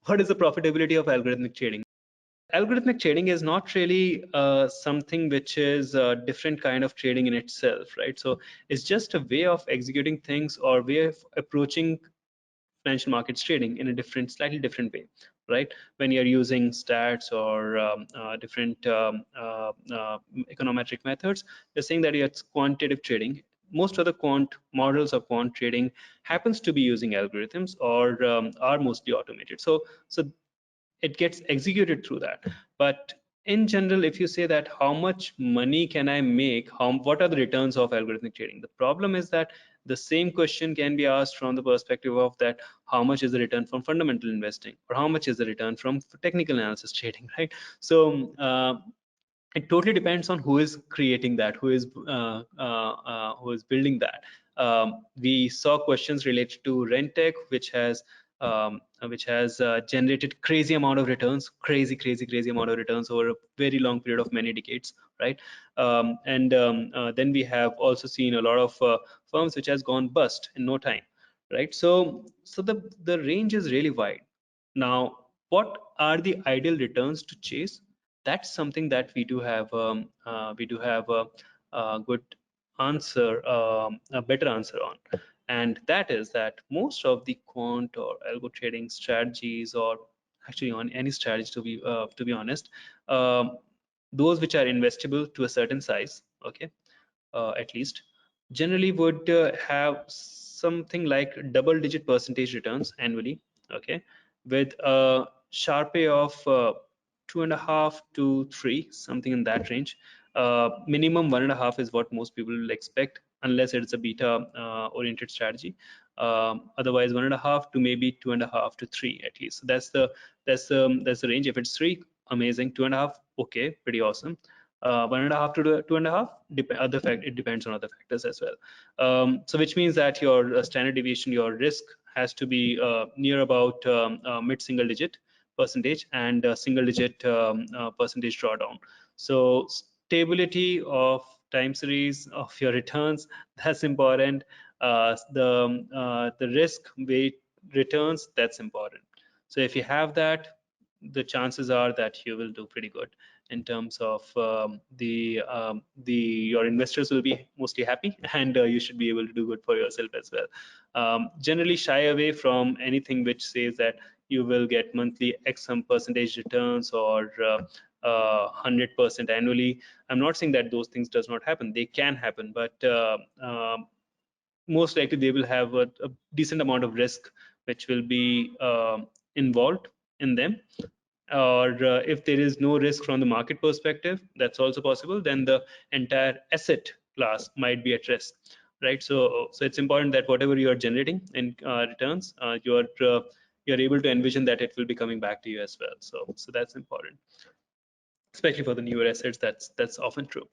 what is the profitability of algorithmic trading? Algorithmic trading is not really something which is a different kind of trading in itself, right? So it's just a way of executing things or way of approaching financial markets trading in a slightly different way, right? When you're using stats or different econometric methods, you're saying that it's quantitative trading. Most of the quant models of quant trading happens to be using algorithms or are mostly automated. So it gets executed through that. But in general, if you say that how much money can I make, what are the returns of algorithmic trading, the problem is that the same question can be asked from the perspective of that how much is the return from fundamental investing, or how much is the return from technical analysis trading, right? So it totally depends on who is creating that, who is building that. We saw questions related to Rentec, which has generated crazy amount of returns, crazy amount of returns over a very long period of many decades, right? Then we have also seen a lot of firms which has gone bust in no time, right? So the range is really wide. Now, what are the ideal returns to chase? That's something that we do have a good answer, a better answer on, and that is that most of the quant or algo trading strategies, or actually on any strategy to be honest, those which are investable to a certain size, okay, at least, generally would have something like double-digit percentage returns annually, okay, with a Sharpe of 2.5 to 3, something in that range. Minimum 1.5 is what most people will expect, unless it's a beta oriented strategy. Otherwise, 1.5 to maybe 2.5 to 3 at least. So that's the range. If it's 3, amazing. 2.5, okay, pretty awesome. 1.5 to 2.5, it depends on other factors as well. So which means that your standard deviation, your risk has to be near about mid-single digit percentage and single digit percentage drawdown. So stability of time series of your returns, that's important. The risk weight returns, that's important. So if you have that, the chances are that you will do pretty good in terms of your investors will be mostly happy, and you should be able to do good for yourself as well. Generally shy away from anything which says that you will get monthly X some percentage returns or 100% annually. I'm not saying that those things does not happen. They can happen, but most likely they will have a decent amount of risk which will be involved in them. Or if there is no risk from the market perspective, that's also possible, then the entire asset class might be at risk, right? So it's important that whatever you are generating in returns, you're able to envision that it will be coming back to you as well. So that's important, especially for the newer assets. That's often true.